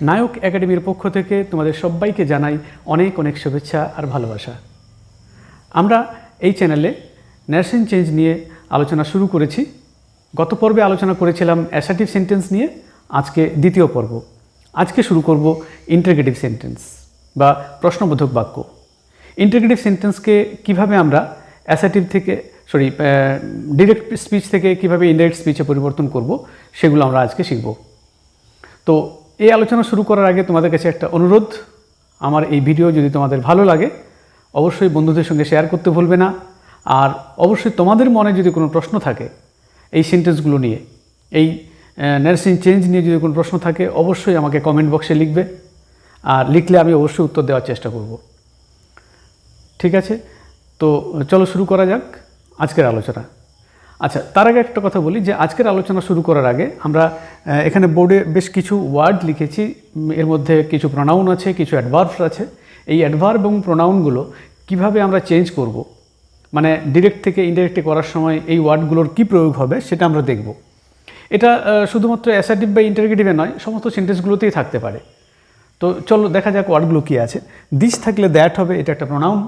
নায়ক একাডেমির পক্ষ থেকে তোমাদের সবাইকে জানাই অনেক অনেক শুভেচ্ছা আর ভালোবাসা। আমরা এই চ্যানেলে নার্সিং চেঞ্জ নিয়ে আলোচনা শুরু করেছি। গত পর্বে আলোচনা করেছিলাম অ্যাসার্টিভ সেন্টেন্স নিয়ে, আজকে দ্বিতীয় পর্ব। আজকে শুরু করব ইন্টারগেটিভ সেন্টেন্স বা প্রশ্নবোধক বাক্য। ইন্টারগেটিভ সেন্টেন্সকে কিভাবে আমরা অ্যাসার্টিভ থেকে ডিরেক্ট স্পিচ থেকে কিভাবে ইনডাইরেক্ট স্পিচে পরিবর্তন করব, সেগুলো আমরা আজকে শিখব। তো এই আলোচনা শুরু করার আগে তোমাদের কাছে একটা অনুরোধ, আমার এই ভিডিও যদি তোমাদের ভালো লাগে অবশ্যই বন্ধুদের সঙ্গে শেয়ার করতে ভুলবে না। আর অবশ্যই তোমাদের মনে যদি কোনো প্রশ্ন থাকে এই সেন্টেন্সগুলো নিয়ে, এই নার্সিং চেঞ্জ নিয়ে যদি কোনো প্রশ্ন থাকে অবশ্যই আমাকে কমেন্ট বক্সে লিখবে, আর লিখলে আমি অবশ্যই উত্তর দেওয়ার চেষ্টা করব। ঠিক আছে, তো চলো শুরু করা যাক আজকের আলোচনা। আচ্ছা, তার আগে একটা কথা বলি যে আজকের আলোচনা শুরু করার আগে আমরা এখানে বোর্ডে বেশ কিছু ওয়ার্ড লিখেছি। এর মধ্যে কিছু প্রোনাউন আছে, কিছু অ্যাডভার্বস আছে। এই অ্যাডভার্ব এবং প্রোনাউনগুলো কিভাবে আমরা চেঞ্জ করব, মানে ডিরেক্ট থেকে ইনডাইরেক্টে করার সময় এই ওয়ার্ডগুলোর কী প্রয়োগ হবে সেটা আমরা দেখব। এটা শুধুমাত্র অ্যাসার্টিভ বা ইন্টারগেটিভে নয়, সমস্ত সেন্টেন্সগুলোতেই থাকতে পারে। তো চলো দেখা যাক ওয়ার্ডগুলো কী আছে। দিস থাকলে দ্যাট হবে, এটা একটা প্রোনাউন।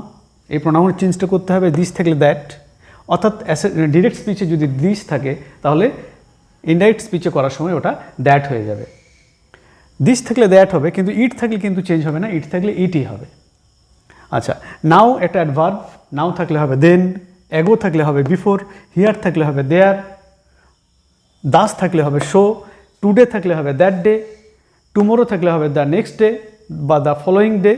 এই প্রোনাউনের চেঞ্জটা করতে হবে দিস থাকলে দ্যাট। অর্থাৎ ডিরেক্ট স্পিচে যদি দিস থাকে তাহলে ইনডাইরেক্ট স্পিচে করার সময় ওটা দ্যাট হয়ে যাবে। দিস থাকলে দ্যাট হবে, কিন্তু ইট থাকলে কিন্তু চেঞ্জ হবে না, ইট থাকলে ইটই হবে। আচ্ছা, নাও একটা অ্যাডভার্ব, নাও থাকলে হবে দেন, এগো থাকলে হবে বিফোর, হিয়ার থাকলে হবে দেয়ার, দাস থাকলে হবে শো, টুডে থাকলে হবে দ্যাট ডে, টুমোরো থাকলে হবে দ্য নেক্সট ডে বা দ্য ফলোয়িং ডে,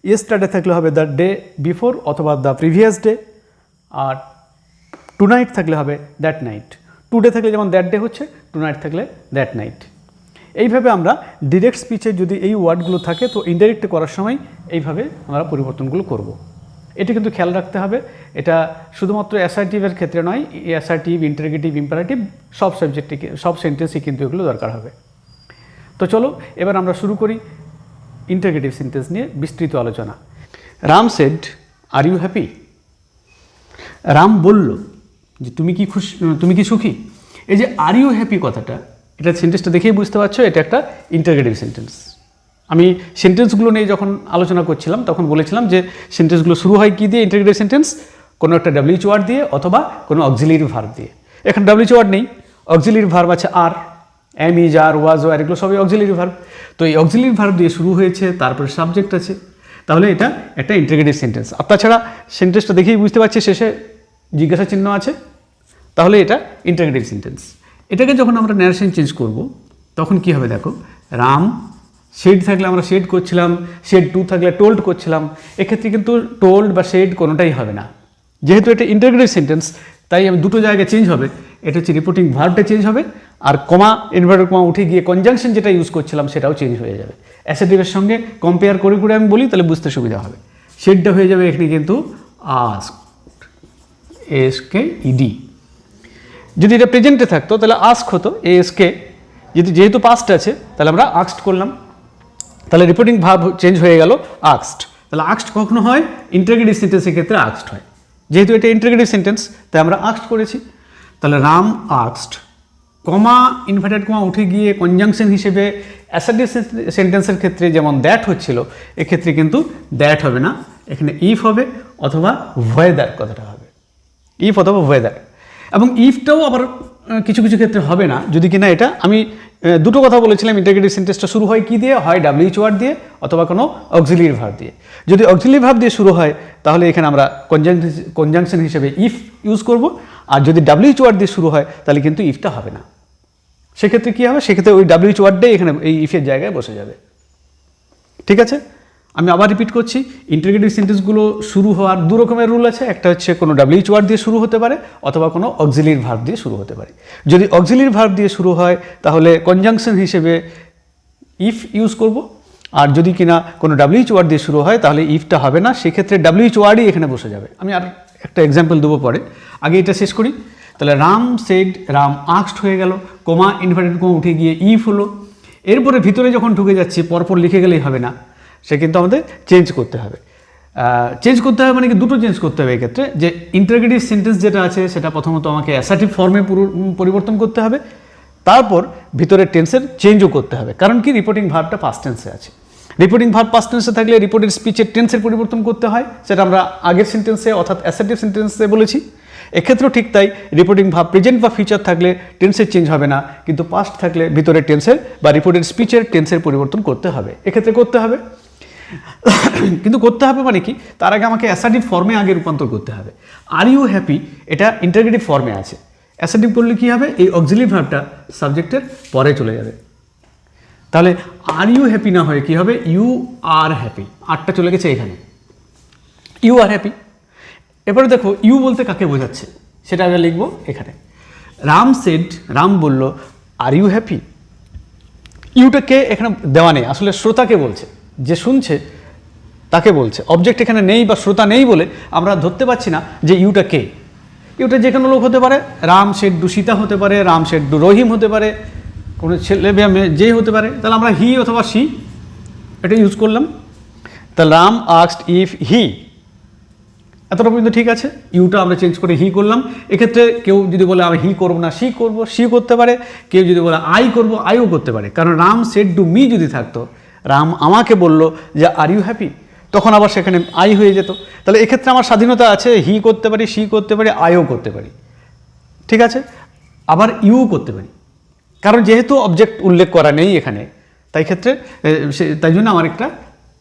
ইয়েস্টারডে থাকলে হবে দ্য ডে বিফোর অথবা দ্য প্রিভিয়াস ডে, আর টুনাইট থাকলে হবে দ্যাট নাইট। টুডে থাকলে যেমন দ্যাট ডে হচ্ছে, টুনাইট থাকলে দ্যাট নাইট। এইভাবে আমরা ডিরেক্ট স্পিচে যদি এই ওয়ার্ডগুলো থাকে তো ইনডাইরেক্টে করার সময় এইভাবে আমরা পরিবর্তনগুলো করব। এটা কিন্তু খেয়াল রাখতে হবে। এটা শুধুমাত্র অ্যাসার্টিভের ক্ষেত্রে নয়, অ্যাসার্টিভ, ইন্টারগেটিভ, ইম্পারেটিভ সব সাবজেক্টে, সব সেন্টেন্সে কিন্তু এগুলো দরকার হবে। তো চলো এবার আমরা শুরু করি ইন্টারগেটিভ সেন্টেন্স নিয়ে বিস্তৃত আলোচনা। Ram said, are you happy? Ram বলল যে তুমি কি খুশি, তুমি কি সুখী? এই যে আর ইউ হ্যাপি কথাটা, এটা সেন্টেন্সটা দেখেই বুঝতে পারছো এটা একটা ইন্টারগেটিভ সেন্টেন্স। আমি সেন্টেন্সগুলো নিয়ে যখন আলোচনা করছিলাম তখন বলেছিলাম যে সেন্টেন্সগুলো শুরু হয় কী দিয়ে? ইন্টারগেটিভ সেন্টেন্স কোনো একটা ডাব্লিউএইচ ওয়ার্ড দিয়ে অথবা কোনো অক্সিলিয়ারি ভার্ব দিয়ে। এখানে ডাব্লিউএইচ ওয়ার্ড নেই, অক্সিলিয়ারি ভার্ব আছে আর, am, is, are, was, were, এগুলো সবই অক্সিলিয়ারি ভার্ব। তো এই অক্সিলিয়ারি ভার্ব দিয়ে শুরু হয়েছে, তারপরে সাবজেক্ট আছে, তাহলে এটা একটা ইন্টারগেটিভ সেন্টেন্স। আর তাছাড়া সেন্টেন্সটা দেখেই বুঝতে পারছি শেষে জিজ্ঞাসা চিহ্ন আছে, তাহলে এটা ইন্টারগেটিভ সেন্টেন্স। এটাকে যখন আমরা নারেশন চেঞ্জ করব তখন কি হবে দেখো, রাম শেড থাকলে আমরা শেড করছিলাম, শেড টু থাকলে টোল্ড করছিলাম। এক্ষেত্রে কিন্তু টোল্ড বা শেড কোনোটাই হবে না, যেহেতু এটা ইন্টারগেটিভ সেন্টেন্স। তাই আমি দুটো জায়গায় চেঞ্জ হবে, এটা হচ্ছে রিপোর্টিং ভার্বটা চেঞ্জ হবে, আর কমা, ইনভার্টেড কমা উঠে গিয়ে কনজাংশন যেটা ইউজ করছিলাম সেটাও চেঞ্জ হয়ে যাবে। অ্যাসার্টিভের সঙ্গে কম্পেয়ার করে করে আমি বলি, তাহলে বুঝতে সুবিধা হবে। শেডটা হয়ে যাবে এখানে কিন্তু আস্ক, এসকে ইডি। যদি এটা প্রেজেন্টে থাকতো তাহলে আস্ক হতো, এসকে। যেহেতু পাস্ট আছে তাহলে আমরা আস্কড করলাম, তাহলে রিপোর্টিং ভার্ব চেঞ্জ হয়ে গেল আস্কড। তাহলে আস্কড কখনো হয়? ইন্টারগেটিভ সেন্টেন্সের ক্ষেত্রে আস্কড হয়। যেহেতু এটা ইন্টারগেটিভ সেন্টেন্স তাই আমরা আস্কড করেছি। তাহলে রাম আস্কড, কমা, ইনভার্টেড কমা উঠে গিয়ে কনজাংশন হিসেবে অ্যাসার্টিভ সেন্টেন্সের ক্ষেত্রে যেমন দ্যাট হচ্ছিল, এক্ষেত্রে কিন্তু দ্যাট হবে না, এখানে ইফ হবে অথবা ওয়েদার কথাটা হবে, ইফ অথবা ওয়েদার। এবং ইফটাও আবার কিছু কিছু ক্ষেত্রে হবে না, যদি কিনা এটা আমি দুটো কথা বলেছিলাম, ইন্টারগেটিভ সেন্টেন্সটা শুরু হয় কী দিয়ে? হয় ডাব্লিউএইচ ওয়ার্ড দিয়ে অথবা কোনো অক্সিলিয়ারি ভার্ব দিয়ে। যদি অক্সিলিয়ারি ভার্ব দিয়ে শুরু হয় তাহলে এখানে আমরা কনজাংশন হিসেবে ইফ ইউজ করব, আর যদি ডাব্লিউএইচ ওয়ার্ড দিয়ে শুরু হয় তাহলে কিন্তু ইফটা হবে না। সেক্ষেত্রে কী হবে? সেক্ষেত্রে ওই ডাব্লিউএইচ ওয়ার্ডটাই এখানে এই ইফের জায়গায় বসে যাবে। ঠিক আছে, আমি আবার রিপিট করছি, ইন্টারগেটিভ সেন্টেন্সগুলো শুরু হওয়ার দু রকমের রুল আছে। একটা হচ্ছে কোনো ডাব্লিউএইচ ওয়ার্ড দিয়ে শুরু হতে পারে অথবা কোনো অক্সিলিয়ারি ভার্ব দিয়ে শুরু হতে পারে। যদি অক্সিলিয়ারি ভার্ব দিয়ে শুরু হয় তাহলে কনজাংশন হিসেবে ইফ ইউজ করব, আর যদি কিনা কোনো ডাব্লিউএইচ ওয়ার্ড দিয়ে শুরু হয় তাহলে ইফটা হবে না, সেক্ষেত্রে ডাব্লিউএইচ ওয়ার্ডই এখানে বসে যাবে। আমি আর একটা এক্সাম্পল দেবো পরে, আগে এটা শেষ করি। তাহলে রাম সেড, রাম আস্কড হয়ে গেল, কমা, ইনভার্টেড কমা উঠে গিয়ে ইফ হলো। এরপরে ভিতরে যখন ঢুকে যাচ্ছি পরপর লিখে গেলেই হবে না, সে কিন্তু আমাদের চেঞ্জ করতে হবে। চেঞ্জ করতে হবে মানে কি? দুটো চেঞ্জ করতে হবে এক্ষেত্রে। যে ইন্টারগেটিভ সেন্টেন্স যেটা আছে সেটা প্রথমত আমাকে অ্যাসার্টিভ ফর্মে পরিবর্তন করতে হবে, তারপর ভিতরের টেন্সের চেঞ্জও করতে হবে, কারণ কি রিপোর্টিং ভার্বটা পাস্ট টেন্সে আছে। রিপোর্টিং ভার্ব পাস্ট টেন্সে থাকলে রিপোর্টেড স্পিচের টেন্সের পরিবর্তন করতে হয়, সেটা আমরা আগের সেন্টেন্সে অর্থাৎ অ্যাসার্টিভ সেন্টেন্সে বলেছি। এক্ষেত্রেও ঠিক তাই, রিপোর্টিং ভার্ব প্রেজেন্ট বা ফিউচার থাকলে টেন্সের চেঞ্জ হবে না, কিন্তু পাস্ট থাকলে ভিতরের টেন্সের বা রিপোর্টেড স্পিচের টেন্সের পরিবর্তন করতে হবে, এক্ষেত্রে করতে হবে। কিন্তু করতে হবে মানে কি, তার আগে আমাকে অ্যাসার্টিভ ফর্মে আগে রূপান্তর করতে হবে। আর ইউ হ্যাপি এটা ইন্টারগেটিভ ফর্মে আছে, অ্যাসার্টিভ করলে কি হবে, এই অক্সিলারি ভার্বটা সাবজেক্টের পরে চলে যাবে। তাহলে আর ইউ হ্যাপি না হয়ে কি হবে, ইউ আর হ্যাপি, আরটা চলে গেছে এখানে, ইউ আর হ্যাপি। এবারে দেখো ইউ বলতে কাকে বোঝাচ্ছে সেটা আমরা লিখবো এখানে। রাম সেড, রাম বলল আর ইউ হ্যাপি। ইউটা কে এখানে দেওয়া নেই, আসলে শ্রোতাকে বলছে, যে শুনছে তাকে বলছে। অবজেক্ট এখানে নেই বা শ্রোতা নেই বলে আমরা ধরতে পারছি না যে ইউটা কে। ইউটা যে কোনো লোক হতে পারে, রাম শেড্ডু সীতা হতে পারে, রাম শেড্ডু রহিম হতে পারে, কোনো ছেলে বা মেয়ে যেই হতে পারে। তাহলে আমরা হি অথবা সি এটা ইউজ করলাম। তাহলে রাম আস্কড ইফ হি, এতটা পর্যন্ত ঠিক আছে। ইউটা আমরা চেঞ্জ করে হি করলাম। এক্ষেত্রে কেউ যদি বলে আমি হি করবো না সি করবো, সি করতে পারে। কেউ যদি বলে আই করবো, আইও করতে পারে। কারণ রাম সেড টু মি যদি থাকতো, রাম আমাকে বলল যে আর ইউ হ্যাপি, তখন আবার সেখানে আই হয়ে যেত। তাহলে এক্ষেত্রে আমার স্বাধীনতা আছে, হি করতে পারি, সি করতে পারি, আইও করতে পারি, ঠিক আছে। আবার ইউ করতে পারি, কারণ যেহেতু অবজেক্ট উল্লেখ করা নেই এখানে, তাই ক্ষেত্রে তাই জন্য আমার একটা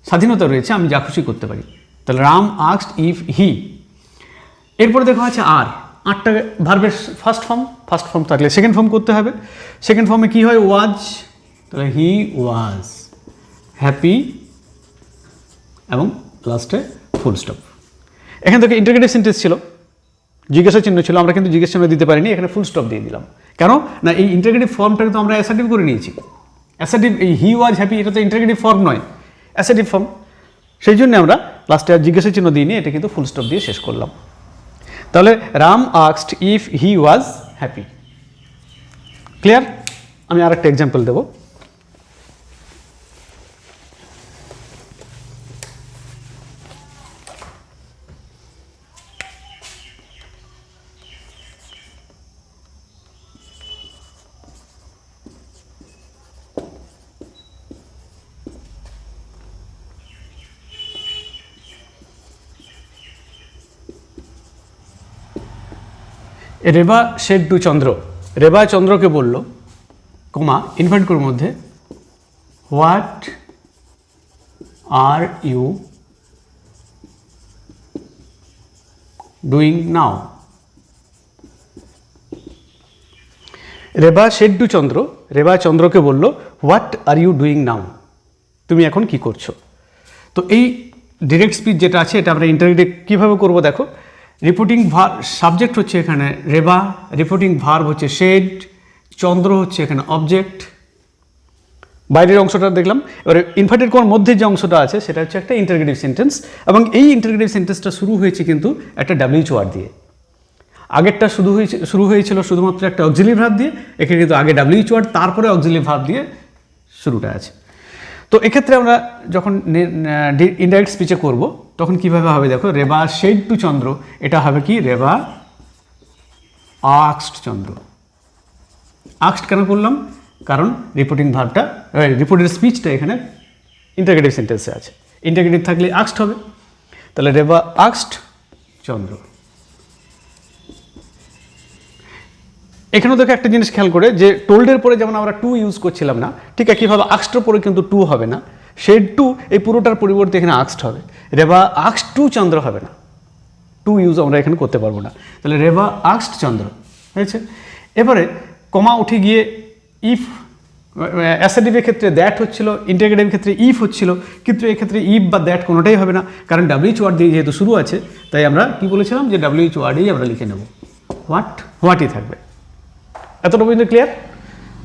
স্বাধীনতা রয়েছে, আমি যা খুশি করতে পারি। তাহলে রাম আস্কড ইফ হি। এরপরে দেখা আছে আর, আরটা ভার্বের ফার্স্ট ফর্ম থাকলে সেকেন্ড ফর্ম করতে হবে। সেকেন্ড ফর্মে কি হয়, ওয়াজ, তাহলে হি ওয়াজ হ্যাপি এবং লাস্টে ফুল স্টপ। এখান থেকে ইন্টারগেটিভ সেন্টেন্স ছিল, জিজ্ঞাসা চিহ্ন ছিল, আমরা কিন্তু জিজ্ঞাসা চিহ্ন দিতে পারিনি, এখানে ফুল স্টপ দিয়ে দিলাম। কেন না, এই ইন্টারগেটিভ ফর্মটাকে তো আমরা অ্যাসার্টিভ করে নিয়েছি। অ্যাসার্টিভ, এই হি ওয়াজ হ্যাপি এটা তো ইন্টারগেটিভ ফর্ম নয়, অ্যাসার্টিভ ফর্ম। সেই জন্য আমরা লাস্টে আর জিজ্ঞাসা চিহ্ন দিইনি, এটা কিন্তু ফুল স্টপ দিয়ে শেষ করলাম। তাহলে Ram asked if he was happy. Clear? আমি আর একটা এক্সাম্পল দেবো। রেবা সেড টু চন্দ্র, রেবা চন্দ্রকে বলল, কমা ইনভার্টেড মধ্যে, what are you doing now. Reba said to Chandra, Reba চন্দ্রকে বলল, what are you doing now, তুমি এখন কি করছো। তো এই ডিরেক্ট স্পিচ যেটা আছে, এটা আমরা ইন্টারগেটিভ কীভাবে করবো দেখো। রিপোর্টিং ভার্ব, সাবজেক্ট হচ্ছে এখানে রেবা, রিপোর্টিং ভার্ব হচ্ছে শেড, চন্দ্র হচ্ছে এখানে অবজেক্ট। বাইরের অংশটা দেখলাম। এবারে ইনভার্টেড কমার মধ্যে যে অংশটা আছে সেটা হচ্ছে একটা ইন্টারগেটিভ সেন্টেন্স, এবং এই ইন্টারগেটিভ সেন্টেন্সটা শুরু হয়েছে কিন্তু একটা ডাব্লিউএইচ ওয়ার্ড দিয়ে। আগেরটা শুরু হয়েছিল শুধুমাত্র একটা অক্সিলারি ভার্ব দিয়ে, এখানে কিন্তু আগে ডাব্লিউএইচ ওয়ার্ড তারপরে অক্সিলারি ভার্ব দিয়ে শুরুটা আছে। তো এক্ষেত্রে আমরা যখন ইনডাইরেক্ট স্পিচে করব তখন কীভাবে হবে দেখো, রেবা শেড টু চন্দ্র, এটা হবে কি রেবা আস্কড চন্দ্র। আস্কড কেন করলাম, কারণ রিপোর্টিং ভার্বটা, রিপোর্টেড স্পিচটা এখানে ইন্টারগেটিভ সেন্টেন্সে আছে, ইন্টারগেটিভ থাকলে আস্কড হবে। তাহলে রেবা আস্কড চন্দ্র। এখানেও দেখো একটা জিনিস খেয়াল করে, যে টোল্ডের পরে যেমন আমরা টু ইউজ করছিলাম না, ঠিক একইভাবে আস্কডের পরে কিন্তু টু হবে না, শেড টু এই পুরোটার পরিবর্তে এখানে আস্কড হবে, রেবা আস্কড টু চন্দ্র হবে না, টু ইউজ আমরা এখানে করতে পারবো না। তাহলে রেবা আস্কড চন্দ্র হয়েছে। এবারে কমা উঠে গিয়ে ইফ, অ্যাসার্টিভের ক্ষেত্রে দ্যাট হচ্ছিল, ইন্টারগেটিভের ক্ষেত্রে ইফ হচ্ছিল, কিন্তু এক্ষেত্রে ইফ বা দ্যাট কোনোটাই হবে না, কারণ ডাব্লিউএইচ ওয়ার্ড দিয়ে যেহেতু শুরু আছে, তাই আমরা কি বলেছিলাম যে ডাব্লিউএইচ ওয়ার্ডেই আমরা লিখে নেব, হোয়াটই থাকবে। এতটা পর্যন্ত ক্লিয়ার?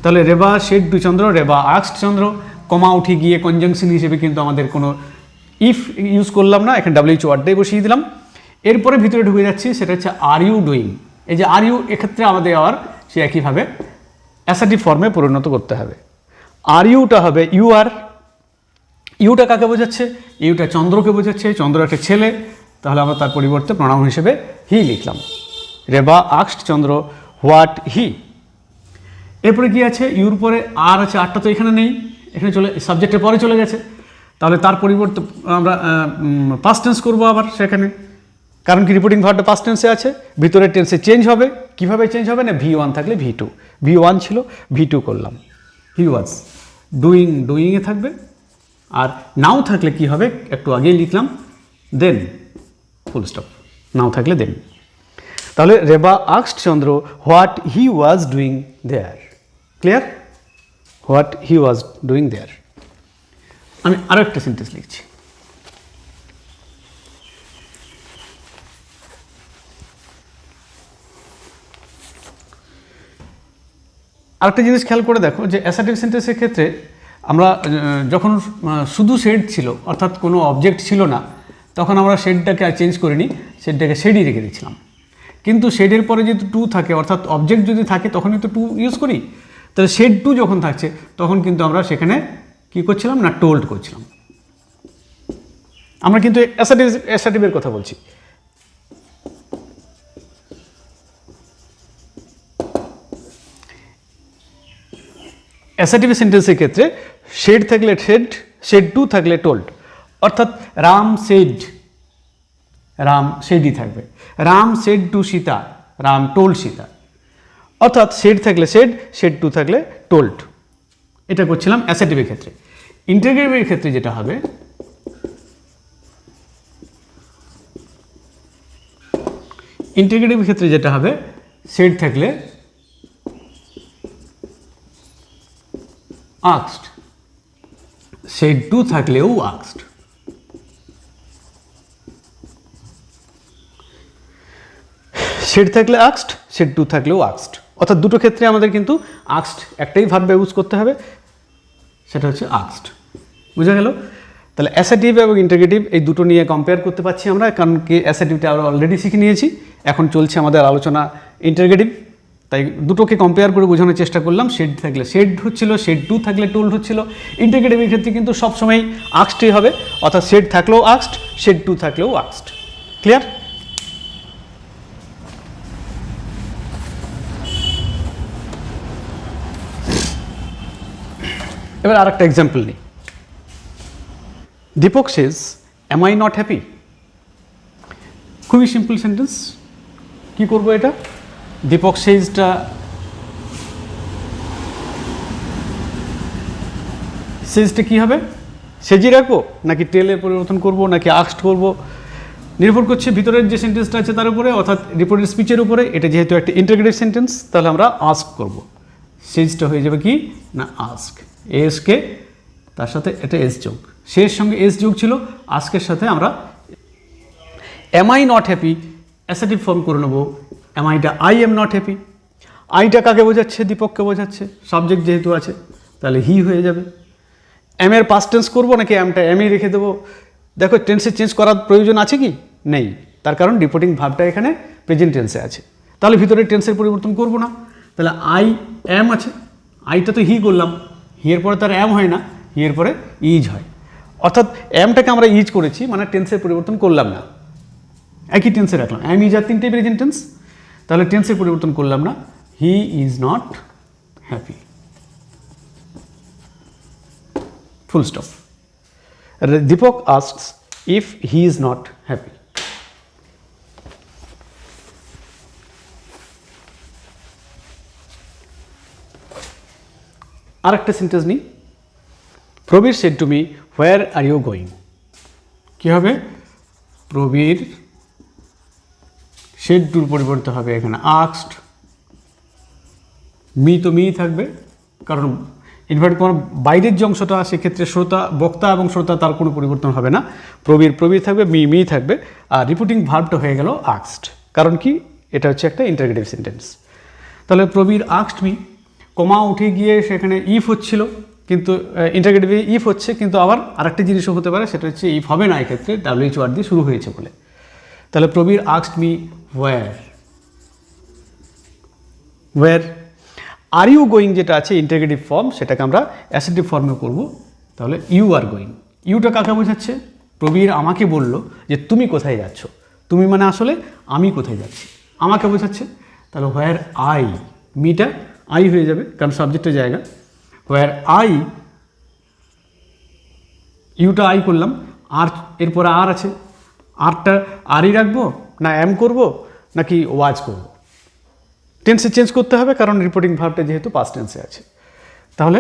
তাহলে Reba shade two Chandra, Reba asked চন্দ্র, কমা উঠে গিয়ে কনজাংশন হিসেবে কিন্তু আমাদের কোনো ইফ ইউজ করলাম না, এখানে ডাব্লিউএইচ ওয়ার্ডটাই বসিয়ে দিলাম। এরপরে ভিতরে ঢুকে যাচ্ছি, সেটা হচ্ছে আর ইউ ডুইং। এই যে আর ইউ, এক্ষেত্রে আমাদের আবার সে একইভাবে অ্যাসার্টিভ ফর্মে পরিণত করতে হবে। আর ইউটা হবে ইউ আর। ইউটা কাকে বোঝাচ্ছে? ইউটা চন্দ্রকে বোঝাচ্ছে, চন্দ্র একটা ছেলে, তাহলে আমরা তার পরিবর্তে প্রণাম হিসেবে হি লিখলাম। রেবা আস্কড চন্দ্র হোয়াট হি। এরপরে কি আছে, ইউর পরে আর আছে, আরটা তো এখানে নেই, এখানে চলে সাবজেক্টের পরে চলে গেছে, তাহলে তার পরিবর্তে আমরা পাস্ট টেন্স করবো আবার সেখানে, কারণ কি রিপোর্টিং ভার্বটা পাস্ট টেন্সে আছে, ভিতরের টেন্সে চেঞ্জ হবে। কিভাবে চেঞ্জ হবে না, V1 থাকলে V2, V1 ছিল V2 করলাম, হি ওয়াজ ডুইং, ডুইংয়ে থাকবে। আর নাও থাকলে কি হবে, একটু আগেই লিখলাম দেন, ফুল স্টপ, নাও থাকলে দেন। তাহলে Reba asked Chandra what he was doing there. Clear, what he was doing there. আমি আরও একটা সেন্টেন্স লিখছি। আরেকটা জিনিস খেয়াল করে দেখো যে অ্যাসার্টিভ সেন্টেন্সের ক্ষেত্রে আমরা যখন শুধু শেড ছিল, অর্থাৎ কোনো অবজেক্ট ছিল না, তখন আমরা শেডটাকে চেঞ্জ করিনি, শেডটাকে শেডই রেখে দিয়েছিলাম। কিন্তু শেডের পরে যদি টু থাকে, অর্থাৎ অবজেক্ট যদি থাকে তখনই তো টু ইউজ করি। তাহলে শেড টু যখন থাকছে তখন কিন্তু আমরা সেখানে কী করছিলাম না, টোল্ড করছিলাম। আমরা কিন্তু অ্যাসার্টিভের কথা বলছি। অ্যাসার্টিভ সেন্টেন্সের ক্ষেত্রে শেড থাকলে শেড, শেড টু থাকলে টোল্ড, অর্থাৎ রাম সেড, রাম শেডই থাকবে। Ram said to Sita, Ram told Sita. অর্থাৎ শেড থাকলে শেড, শেড টু থাকলে টোল্ড। এটা করছিলাম অ্যাসার্টিভের ক্ষেত্রে। ইন্টারগেটিভের ক্ষেত্রে যেটা হবে, ইন্টারগেটিভের ক্ষেত্রে যেটা হবে, শেড থাকলে আস্কড, শেড টু থাকলেও আস্কড। শেড থাকলে আস্কড, শেড টু থাকলেও আস্কড। অর্থাৎ দুটো ক্ষেত্রে আমাদের কিন্তু আস্কড একটাই ভার্ব ইউজ করতে হবে, সেটা হচ্ছে আস্কড। বুঝা গেল? তাহলে অ্যাসার্টিভ এবং ইন্টারগেটিভ এই দুটো নিয়ে কম্পেয়ার করতে পারছি আমরা, কারণ কি অ্যাসার্টিভটা আমরা অলরেডি শিখে নিয়েছি। এখন চলছে আমাদের আলোচনা ইন্টারগেটিভ, তাই দুটোকে কম্পেয়ার করে বোঝানোর চেষ্টা করলাম। শেড থাকলে শেড হচ্ছিল, শেড টু থাকলে টোল্ড হচ্ছিল। ইন্টারগেটিভের ক্ষেত্রে কিন্তু সবসময় আস্কডই হবে, অর্থাৎ শেড থাকলেও আস্কড, শেড টু থাকলেও আস্কড। ক্লিয়ার? এবার আর একটা এক্সাম্পল নিই। দীপক সেজ এম আই নট হ্যাপি। খুবই সিম্পল সেন্টেন্স। কি করব এটা? দীপক সেজটা কি হবে? সেজই রাখবো নাকি টেলের পরিবর্তন করব নাকি আস্কড করব, নির্ভর করছে ভিতরের যে সেন্টেন্সটা আছে তার উপরে, অর্থাৎ রিপোর্টেড স্পিচের উপরে। এটা যেহেতু একটা ইন্টারগ্রেটিভ সেন্টেন্স, তাহলে আমরা আস্ক করব। সেজটা হয়ে যাবে কি না আস্ক, এসকে তার সাথে এটা এস যোগ, শেষ সঙ্গে এস যোগ ছিল, আস্কের সাথে আমরা am I not happy assertive form করে নেবো। এম আইটা আই এম নট হ্যাপি। আইটা কাকে বোঝাচ্ছে? দীপককে বোঝাচ্ছে, সাবজেক্ট যেহেতু আছে, তাহলে হি হয়ে যাবে। এম এর পাস্ট টেন্স করবো নাকি এমটা এমই রেখে দেবো? দেখো টেন্সে চেঞ্জ করার প্রয়োজন আছে কি? নেই, তার কারণ রিপোর্টিং ভার্বটা এখানে প্রেজেন্ট টেন্সে আছে, তাহলে ভিতরে টেন্সের পরিবর্তন করব না। তাহলে আই এম আছে, আইটা তো হি করলাম, হি এর পরে তার এম হয় না, হি এর পরে ইজ হয়। অর্থাৎ এমটাকে আমরা ইজ করেছি, মানে টেন্সের পরিবর্তন করলাম না, একই টেন্সে রাখলাম। এম ইজ আর তিনটে প্রেজেন্ট টেন্স, তাহলে টেন্সের পরিবর্তন করলাম না। He is not happy, full stop. Deepak asks if he is not happy. আর একটা সেন্টেন্স নিই। Prabir said to me where are you going. কী হবে? প্রবীর সেড টুর পরিবর্তে হবে এখানে আস্কড, মি তো মি থাকবে, কারণ ইনভার্ট কোনো বাইরের যে অংশটা সেক্ষেত্রে শ্রোতা, বক্তা এবং শ্রোতা তার কোনো পরিবর্তন হবে না। প্রবীর প্রবীর থাকবে, মি মি থাকবে, আর রিপিটিং ভার্বটা হয়ে গেল আস্কড। কারণ কি? এটা হচ্ছে একটা ইন্টারগেটিভ সেন্টেন্স। তাহলে প্রবীর আস্কড মি, কমা উঠে গিয়ে সেখানে ইফ হচ্ছিল, কিন্তু ইন্টারগেটিভে ইফ হচ্ছে, কিন্তু আবার আরেকটা জিনিসও হতে পারে, সেটা হচ্ছে ইফ হবে না এক্ষেত্রে, ডাব্লিউএইচ ওয়ার্ড দিয়ে শুরু হয়েছে বলে। তাহলে Prabir asked me where, where are you going যেটা আছে ইন্টারগেটিভ ফর্ম, সেটাকে আমরা অ্যাসার্টিভ ফর্মে করব। তাহলে ইউ আর গোয়িং, ইউটা কাকে বোঝাচ্ছে? প্রবীর আমাকে বলল যে তুমি কোথায় যাচ্ছ। তুমি মানে আসলে আমি কোথায় যাচ্ছি, আমাকে বোঝাচ্ছে। তাহলে হোয়ার আই, মিটা আই হয়ে যাবে, কারণ সাবজেক্টের জায়গা। হোয়ার আই, ইউটা আই করলাম, আর এরপরে আর আছে, আরটা আরই রাখবো না এম করব নাকি ওয়াজ করব। টেন্সে চেঞ্জ করতে হবে, কারণ রিপোর্টিং ভার্বটা যেহেতু পাস্ট টেন্সে আছে। তাহলে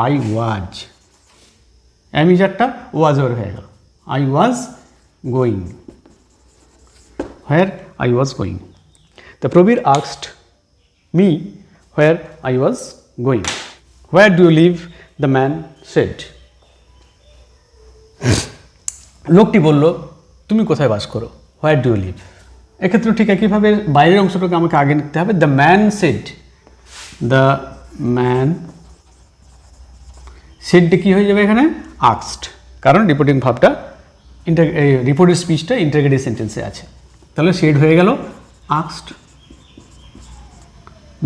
আই ওয়াজ, এম ইজারটা ওয়াজ ওর হয়ে গেল, I was going. Where I was going. The Prabir asked me where I was going. Where do you live, the man said. লোকটি বলল তুমি কোথায় বাস করো, হোয়ার ডু ইউ লিভ। এক্ষেত্রে ঠিক একইভাবে বাইরের অংশটাকে আমাকে আগে নিতে হবে। The man said, the man সেডটা কী হয়ে যাবে এখানে, আস্কড, কারণ রিপোর্টিং ভাবটা রিপোর্টের স্পিচটা ইন্টারগেটিভ সেন্টেন্সে আছে। তাহলে সেড হয়ে গেল আস্কড,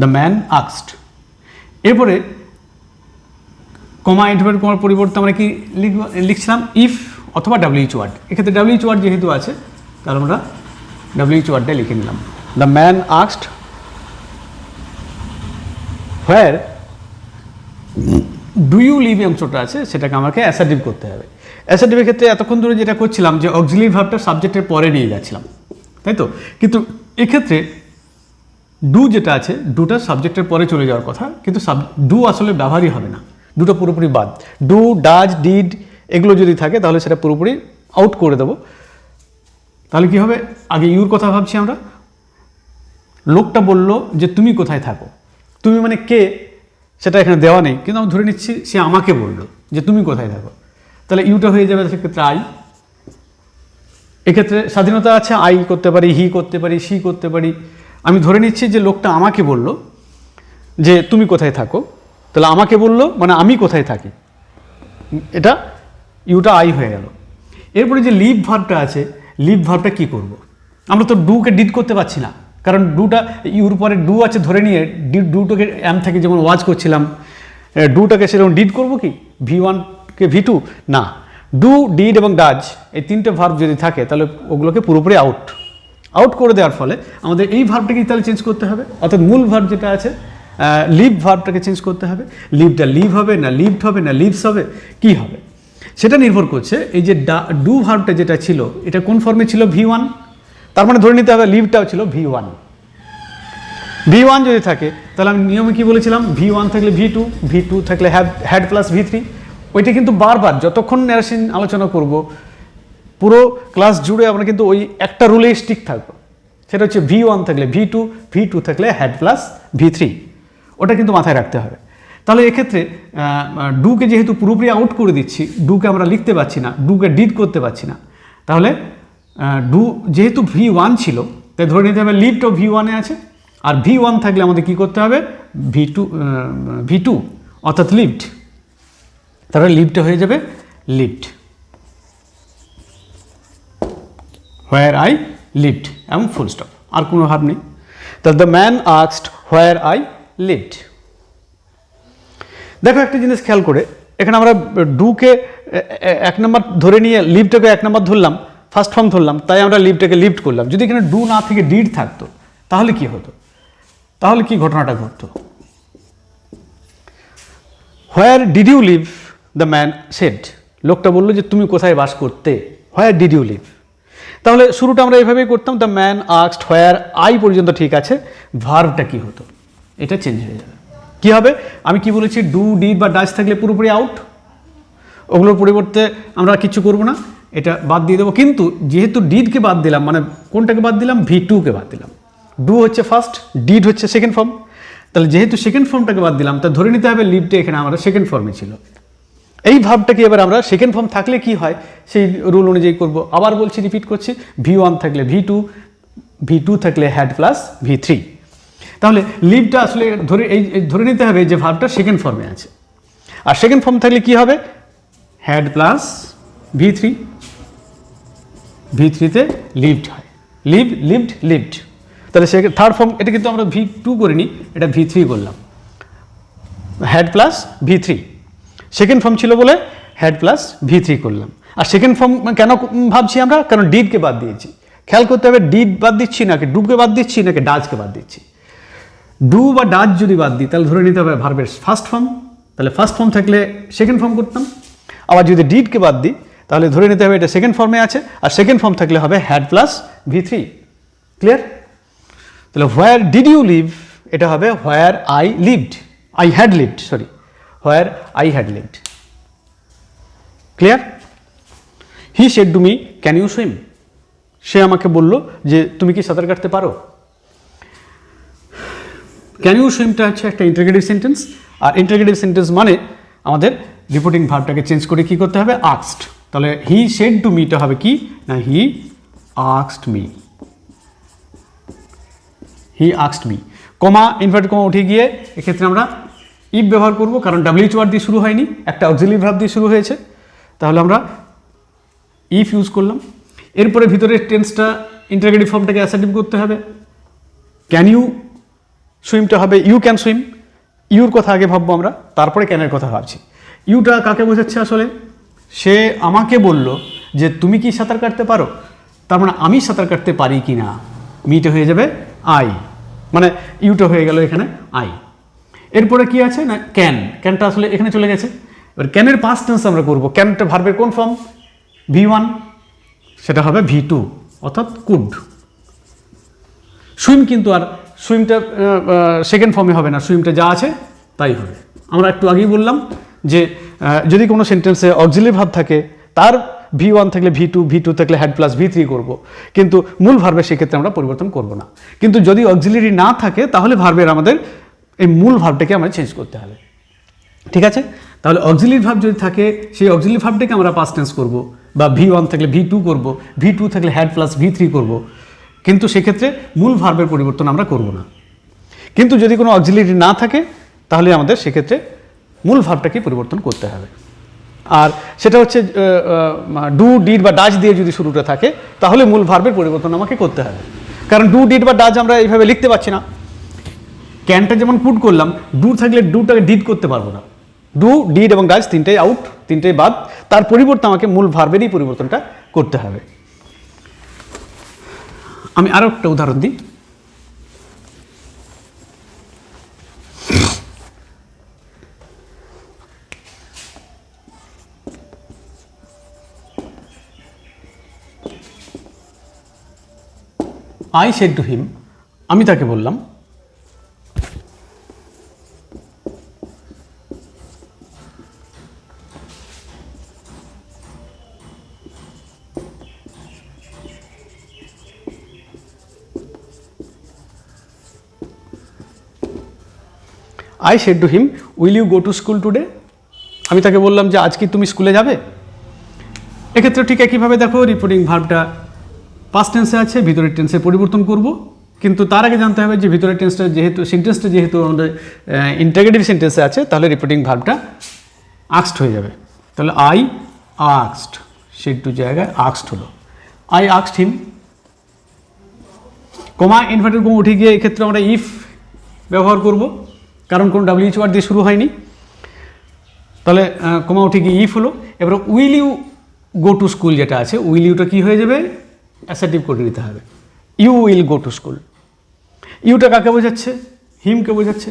দ্য ম্যান আস্কড। এরপরে কমা ইন্টারভেল কমার পরিবর্তে আমরা কি লিখছিলাম, ইফ অথবা ডাব্লিউএইচ ওয়ার্ড। এক্ষেত্রে ডাব্লিউএইচ ওয়ার্ড যেহেতু আছে তাহলে আমরা ডাব্লিউএইচ ওয়ার্ডটাই লিখে নিলাম। The man asked where do you live অংশটা আছে সেটাকে আমাকে অ্যাসার্টিভ করতে হবে। অ্যাসার্টিভের ক্ষেত্রে এতক্ষণ ধরে যেটা করছিলাম যে অক্সিলারি ভার্বটা সাবজেক্টের পরে নিয়ে যাচ্ছিলাম, তাই তো। কিন্তু এক্ষেত্রে ডু যেটা আছে, ডুটা সাবজেক্টের পরে চলে যাওয়ার কথা, কিন্তু ডু আসলে ব্যবহারই হবে না, ডুটা পুরোপুরি বাদ। ডু, ডাজ, ডিড এগুলো যদি থাকে তাহলে সেটা পুরোপুরি আউট করে দেবো। তাহলে কি হবে, আগে ইউর কথা ভাবছি আমরা। লোকটা বলল যে তুমি কোথায় থাকো, তুমি মানে কে সেটা এখানে দেওয়া নেই, কিন্তু আমি ধরে নিচ্ছি সে আমাকে বলল যে তুমি কোথায় থাকো, তাহলে ইউটা হয়ে যাবে সেক্ষেত্রে আই। এক্ষেত্রে স্বাধীনতা আছে, আই করতে পারি, হি করতে পারি, সি করতে পারি। আমি ধরে নিচ্ছি যে লোকটা আমাকে বলল যে তুমি কোথায় থাকো, তাহলে আমাকে বলল মানে আমি কোথায় থাকি, এটা ইউটা আই হয়ে গেল। এরপরে যে লিভ ভার্বটা আছে, লিভ ভার্বটা কী করব, আমরা তো ডুকে ডিড করতে পারছি না, কারণ ডুটা ইউর পরে ডু আছে ধরে নিয়ে ডুটাকে এম থেকে যেমন ওয়াজ করছিলাম, ডুটাকে সেরকম ডিড করবো কি, V1কে V2 না। ডু, ডিড এবং ডাজ এই তিনটে ভার্ব যদি থাকে তাহলে ওগুলোকে পুরোপুরি আউট করে দেওয়ার ফলে আমাদের এই ভার্বটাকে তাহলে চেঞ্জ করতে হবে, অর্থাৎ মূল ভার্ব যেটা আছে লিভ ভার্বটাকে চেঞ্জ করতে হবে। লিভটা লিভ হবে না লিভড হবে না লিভস হবে, কি হবে সেটা নির্ভর করছে এই যে ডু ভার্বটা যেটা ছিল এটা কোন ফর্মে ছিল, V1, তার মানে ধরে নিতে হবে লিভটাও ছিল V1। V1 যদি থাকে তাহলে আমি নিয়মে কি বলেছিলাম, V1 থাকলে V2, V2 থাকলে হ্যাড প্লাস V3। ওইটা কিন্তু বারবার যতক্ষণ ন্যারেশন আলোচনা করব পুরো ক্লাস জুড়ে আমরা কিন্তু ওই একটা রুলেই স্টিক থাকবো, সেটা হচ্ছে V1 থাকলে V2, V2 থাকলে হ্যাড প্লাস V3। ওটা কিন্তু মাথায় রাখতে হবে। তাহলে এক্ষেত্রে ডুকে যেহেতু পুরোপুরি আউট করে দিচ্ছি, ডুকে আমরা লিখতে পারছি না, ডুকে ডিড করতে পারছি না, তাহলে ডু যেহেতু V1 ছিল তাই ধরে নিতে হবে লিভটাও V1-এ আছে, আর V1 থাকলে আমাদের কি করতে হবে, V2 অর্থাৎ লিভড, তাহলে লিভটা হয়ে যাবে লিভড, হোয়ার আই লিভড এবং ফুল স্টপ, আর কোনো ভাব নেই। তাহলে the man asked where I lived. দেখো একটা জিনিস খেয়াল করে, এখানে আমরা ডুকে 1 নম্বর ধরে নিয়ে লিভটাকে 1 নম্বর ধরলাম, ফার্স্ট ফর্ম ধরলাম, তাই আমরা লিভটাকে লিভড করলাম। যদি এখানে ডু না থেকে ডিড থাকতো তাহলে কি হতো, তাহলে কি ঘটনাটা ঘটতো, where did you live, the man said, লোকটা বললো যে তুমি কোথায় বাস করতে, হোয়ার ডিড ইউ লিভ। তাহলে শুরুটা আমরা এইভাবেই করতাম, the man asked where I পর্যন্ত ঠিক আছে, ভার্বটা কি হতো, এটা চেঞ্জ হয়ে যাবে। কি হবে, আমি কি বলেছি, ডু, ডিড বা ডাজ থাকলে পুরোপুরি আউট, ওগুলোর পরিবর্তে আমরা কিছু করব না, এটা বাদ দিয়ে দেবো। কিন্তু যেহেতু ডিডকে বাদ দিলাম, মানে কোনটাকে বাদ দিলাম, V2কে বাদ দিলাম, ডু হচ্ছে ফার্স্ট, ডিড হচ্ছে সেকেন্ড ফর্ম, তাহলে যেহেতু সেকেন্ড ফর্মটাকে বাদ দিলাম তা ধরে নিতে হবে লিভটা এখানে আমরা সেকেন্ড ফর্মে ছিল। এই ভাবটাকে এবার আমরা সেকেন্ড ফর্ম থাকলে কি হয় সেই রুল অনুযায়ী করব। আবার বলছি, রিপিট করছি, V1 থাকলে V2, V2 থাকলে হ্যাড প্লাস V3। তাহলে লিভটা আসলে ধরে নিতে হবে যে ভাবটা সেকেন্ড ফর্মে আছে, আর সেকেন্ড ফর্ম থাকলে কি হবে, হ্যাড প্লাস V3, V3-তে লিভড হয়, লিভড লিভড। তাহলে সে থার্ড ফর্ম, এটা কিন্তু আমরা V2 করিনি, এটা V3 করলাম, had plus V3। Second form ছিল বলে হ্যাড প্লাস V3 করলাম। আর সেকেন্ড ফর্ম কেন ভাবছি আমরা, কারণ ডিডকে বাদ দিয়েছি। খেয়াল করতে হবে ডিড বাদ দিচ্ছি নাকি ডুকে বাদ দিচ্ছি নাকি ডাজকে বাদ দিচ্ছি। ডু বা ডাজ যদি বাদ দিই তাহলে ধরে নিতে হবে ভার্বের ফার্স্ট ফর্ম, তাহলে ফার্স্ট ফর্ম থাকলে সেকেন্ড ফর্ম করতাম। আবার যদি ডিডকে বাদ দিই তাহলে ধরে নিতে হবে এটা সেকেন্ড ফর্মে আছে, আর সেকেন্ড ফর্ম থাকলে হবে হ্যাড প্লাস V3। ক্লিয়ার? তাহলে হোয়ার ডিড ইউ লিভ, এটা হবে where I lived, I had lived, sorry, where I had lived. Clear? He said to me can you swim, সে আমাকে বলল যে তুমি কি সাঁতার কাটতে পারো। ক্যান ইউ সুইমটা হচ্ছে একটা ইন্টারগেটিভ সেন্টেন্স, আর ইন্টারগেটিভ সেন্টেন্স মানে আমাদের রিপোর্টিং ভার্বটাকে চেঞ্জ করে কি করতে হবে, আস্কড। তাহলে হি সেড টু মিটা হবে কি না, he asked me, he asked me. Comma inverted comma উঠে গিয়ে এক্ষেত্রে আমরা ইফ ব্যবহার করব, কারণ WH ওয়ার্ড দিয়ে শুরু হয়নি, একটা অক্সিলারি ভার্ব দিয়ে শুরু হয়েছে, তাহলে আমরা ইফ ইউজ করলাম। এরপরে ভিতরের টেন্সটা ইন্টারগেটিভ ফর্মটাকে অ্যাসার্টিভ করতে হবে। ক্যান ইউ সুইমটা হবে ইউ ক্যান সুইম, ইউর কথা আগে ভাববো আমরা, তারপরে ক্যানের কথা ভাবছি। ইউটা কাকে বোঝাচ্ছে আসলে, সে আমাকে বলল যে তুমি কি সাঁতার কাটতে পারো, তার মানে আমি সাঁতার কাটতে পারি কি না, মিটা হয়ে যাবে আই, মানে ইউটা হয়ে গেল এখানে আই। এরপরে কি আছে না ক্যান, ক্যানটা আসলে এখানে চলে গেছে। এবার ক্যানের পাস্ট টেন্স আমরা করবো, ক্যানটা ভার্বের কোন ফর্ম, V1, সেটা হবে V2 অর্থাৎ কুড। সুইম কিন্তু আর সুইমটা সেকেন্ড ফর্মে হবে না, সুইমটা যা আছে তাই হবে। আমরা একটু আগেই বললাম যে যদি কোনো সেন্টেন্সে অক্সিলারি ভার্ব থাকে তার V1 থাকলে V2, V2 থাকলে হ্যাড প্লাস V3 করব, কিন্তু মূল ভার্বের সেক্ষেত্রে আমরা পরিবর্তন করব না। কিন্তু যদি অক্সিলারি না থাকে তাহলে ভার্বের আমাদের এই মূল ভার্বটাকে আমরা চেঞ্জ করতে হবে। ঠিক আছে? তাহলে অক্সিলারি ভার্ব যদি থাকে সেই অক্সিলারি ভার্বটাকে আমরা পাস্ট টেন্স করব, বা V1 থাকলে V2 করব, V2 থাকলে হ্যাড প্লাস V3 করব, কিন্তু সেক্ষেত্রে মূল ভার্বের পরিবর্তন আমরা করব না। কিন্তু যদি কোনো অক্সিলারি না থাকে তাহলে আমাদের সেক্ষেত্রে মূল ভার্বটাকে পরিবর্তন করতে হবে। আর সেটা হচ্ছে ডু ডিড বা ডাজ দিয়ে যদি শুরুটা থাকে তাহলে মূল ভার্বের পরিবর্তন আমাকে করতে হবে, কারণ ডু ডিড বা ডাজ আমরা এইভাবে লিখতে পারছি না। ক্যানটা যেমন পুট করলাম, ডু থাকলে ডুটাকে ডিড করতে পারবো না, ডু ডিড এবং ডাজ তিনটাই আউট, তিনটাই বাদ, তার পরিবর্তে আমাকে মূল ভার্বেরই পরিবর্তনটা করতে হবে। আমি আরও একটা উদাহরণ দিই। I said to him, আমি তাকে বললাম, I said to him, will you go to school today? আমি তাকে বললাম যে আজ কি তুমি স্কুলে যাবে। এক্ষেত্রে ঠিক একইভাবে দেখো রিপোর্টিং ভার্বটা পাস্ট টেন্সে আছে, ভিতরের টেন্সে পরিবর্তন করব, কিন্তু তার আগে জানতে হবে যে ভিতরের টেন্সটা যেহেতু সেন্টেন্সটা যেহেতু আমাদের ইন্টারগেটিভ সেন্টেন্সে আছে তাহলে রিপোর্টিং ভার্বটা আস্কড হয়ে যাবে। তাহলে আই আস্কড, সেড টু জায়গায় আস্কড হলো, I asked him. Comma inverted comma উঠে গিয়ে এক্ষেত্রে আমরা ইফ ব্যবহার করব, কারণ কোনো WH ওয়ার্ড দিয়ে শুরু হয়নি, তাহলে কমা উঠে গিয়ে ইফ হলো। এবার will you go to school যেটা আছে, উইল ইউটা কী হয়ে যাবে, অ্যাসার্টিভ করে নিতে হবে, you will go to school. ইউটা কাকে বোঝাচ্ছে, হিমকে বোঝাচ্ছে,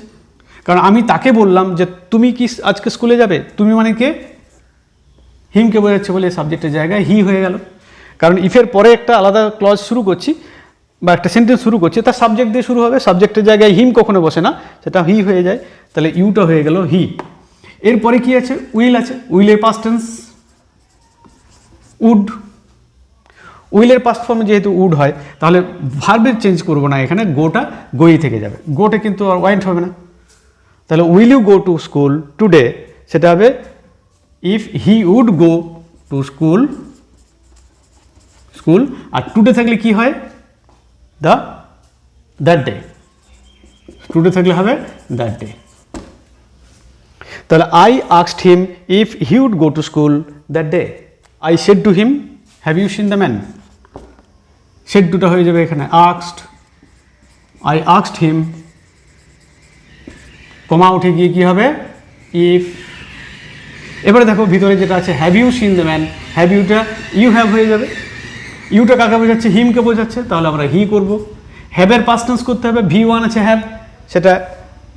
কারণ আমি তাকে বললাম যে তুমি কি আজকে স্কুলে যাবে, তুমি মানে কে, হিমকে বোঝাচ্ছে বলে সাবজেক্টের জায়গায় হি হয়ে গেল। কারণ ইফের পরে একটা আলাদা ক্লজ শুরু করছি বা একটা সেন্টেন্স শুরু করছি, তার সাবজেক্ট দিয়ে শুরু হবে, সাবজেক্টের জায়গায় হিম কখনো বসে না, সেটা হি হয়ে যায়, তাহলে ইউটা হয়ে গেল হি। এরপরে কি আছে, উইল আছে, উইলের পাস্ট টেন্স উড, উইলের পাস্ট ফর্মে যেহেতু উড হয় তাহলে ভার্বের চেঞ্জ করবো না, এখানে গোটা গোই থেকে যাবে, গোটা কিন্তু আর ওয়াইন্ট হবে না। তাহলে will you go to school today, সেটা হবে if he would go to school, school, আর টুডে থাকলে কি হয়, দ্যাট ডে, টুডে থাকলে হবে দ্যাট ডে। তাহলে I asked him if he would go to school that day, I said to him have you seen the man, said দুটো হয়ে যাবে এখানে asked, I asked him, comma উঠে গিয়ে কি হবে ইফ। এবারে দেখো ভিতরে যেটা আছে have you seen the man, have ইউটা ইউ হ্যাভ হয়ে যাবে, ইউটা কাকে বোঝাচ্ছে, হিমকে বোঝাচ্ছে, তাহলে আমরা হি করব। হ্যাভের পাস্ট টেন্স করতে হবে, V1 আছে হ্যাভ, সেটা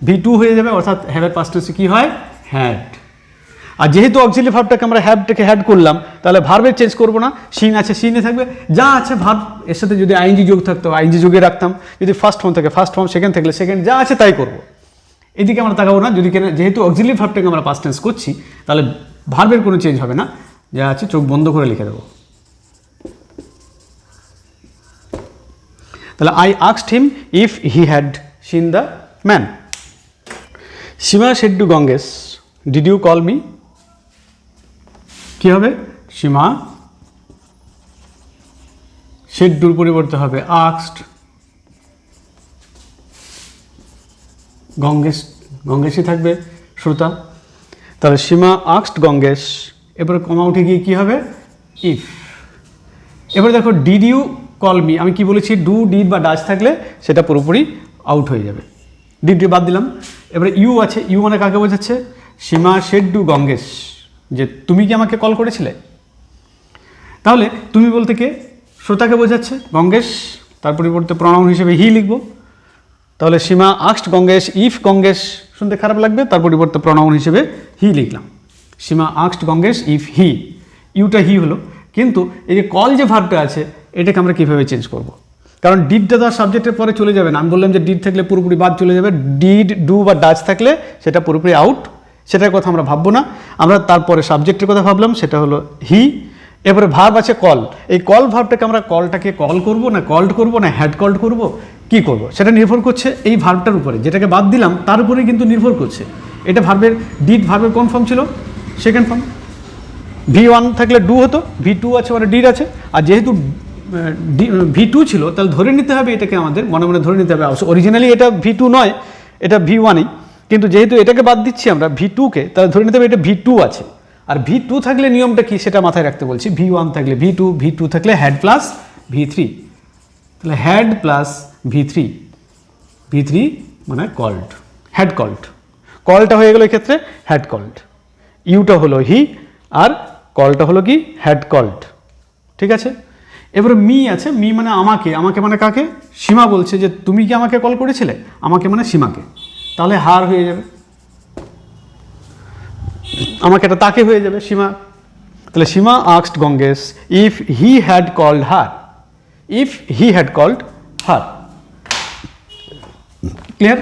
V2 হয়ে যাবে, অর্থাৎ হ্যাভের পাস্ট টেন্সে কী হয়, হ্যাড। আর যেহেতু অক্সিলারি ভার্বটাকে আমরা হ্যাভটাকে হ্যাড করলাম, তাহলে ভার্বের চেঞ্জ করবো না, সিন আছে সিনে থাকবে, যা আছে ভার্ব, এর সাথে যদি আইএনজি যোগ থাকতো আইএনজি যোগে রাখতাম, যদি ফার্স্ট ফর্ম থাকে ফার্স্ট ফর্ম, সেকেন্ড থাকলে সেকেন্ড, যা আছে তাই করবো। এদিকে আমরা তাকাবো না, যদি যেহেতু অক্সিলারি ভার্বটাকে আমরা পাস্ট টেন্স করছি, তাহলে ভার্বের কোনো চেঞ্জ হবে না, যা আছে চোখ বন্ধ করে লিখে দেবো। তাহলে I asked him if he had seen the man. Seema said to Gangesh, did you call me? কী হবে, সীমা সেড টুর পরিবর্তে হবে আস্কড, গঙ্গেশ, গঙ্গেশই থাকবে শ্রোতা। তাহলে সীমা আস্কড গঙ্গেশ, এবারে কমা উঠে গিয়ে কী হবে, ইফ। এবারে দেখো ডিড ইউ কল মি, আমি কি বলেছি, ডু ডিড বা ডাজ থাকলে সেটা পুরোপুরি আউট হয়ে যাবে, ডিড বাদ দিলাম। এবারে ইউ আছে, ইউ মানে কাকে বোঝাচ্ছে, সীমা সেড টু গঙ্গেশ, যে তুমি কি আমাকে কল করেছিলে। তাহলে তুমি বলতে কে, শ্রোতাকে বোঝাচ্ছে, গঙ্গেশ, তার পরিবর্তে প্রনাউন হিসেবে হি লিখব। তাহলে সীমা আস্কড গঙ্গেশ ইফ গঙ্গেশ, শুনতে খারাপ লাগবে, তার পরিবর্তে প্রনাউন হিসেবে হি লিখলাম। Seema asked Gangesh if he, ইউটা হি হলো, কিন্তু এই যে কল যে ভার্বটা আছে এটাকে আমরা কীভাবে চেঞ্জ করব, কারণ ডিডটা তার সাবজেক্টের পরে চলে যাবে না, আমি বললাম যে ডিড থাকলে পুরোপুরি বাদ চলে যাবে, ডিড ডু বা ডাচ থাকলে সেটা পুরোপুরি আউট, সেটার কথা আমরা ভাববো না, আমরা তারপরে সাবজেক্টের কথা ভাবলাম, সেটা হলো হি। এবারে ভার্ব আছে কল, এই কল ভার্বটাকে আমরা কলটাকে কল করব না কল্ড করব না হ্যাড কল্ড করব, কি করব, সেটা নির্ভর করছে এই ভার্বটার উপরে, যেটাকে বাদ দিলাম তার উপরে কিন্তু নির্ভর করছে। এটা ভার্বের, ডিড ভার্বের কোন ফর্ম ছিল, সেকেন্ড ফর্ম, V1 থাকলে ডু হতো, V2 আছে মানে ডিড আছে, আর যেহেতু V2 ছিল তাহলে ধরে নিতে হবে, এটাকে আমাদের মনে মনে ধরে নিতে হবে, অরিজিনালি এটা V2 নয়, এটা V1ই, কিন্তু যেহেতু এটাকে বাদ দিচ্ছি আমরা V2কে, তাহলে ধরে নিতে হবে এটা V2 আছে। আর V2 থাকলে নিয়মটা কি সেটা মাথায় রাখতে বলছি, V1 থাকলে V2, V2 থাকলে হ্যাড প্লাস V3, তাহলে হ্যাড প্লাস V3, V3 মানে কল্ড, হ্যাড কল্ড, কলটা হয়ে গেল এক্ষেত্রে হ্যাড কল্ড, ইউটা হলো হি আর কলটা হলো কি হ্যাড কল্ড, ঠিক আছে। এবারে মি আছে, মি মানে আমাকে, আমাকে মানে কাকে, সীমা বলছে যে তুমি কি আমাকে কল করেছিলে, আমাকে মানে সীমাকে, তাহলে হার হয়ে যাবে, আমাকে এটা তাকে হয়ে যাবে, সীমা। তাহলে Seema asked Gangesh if he had called her, if he had called her, clear.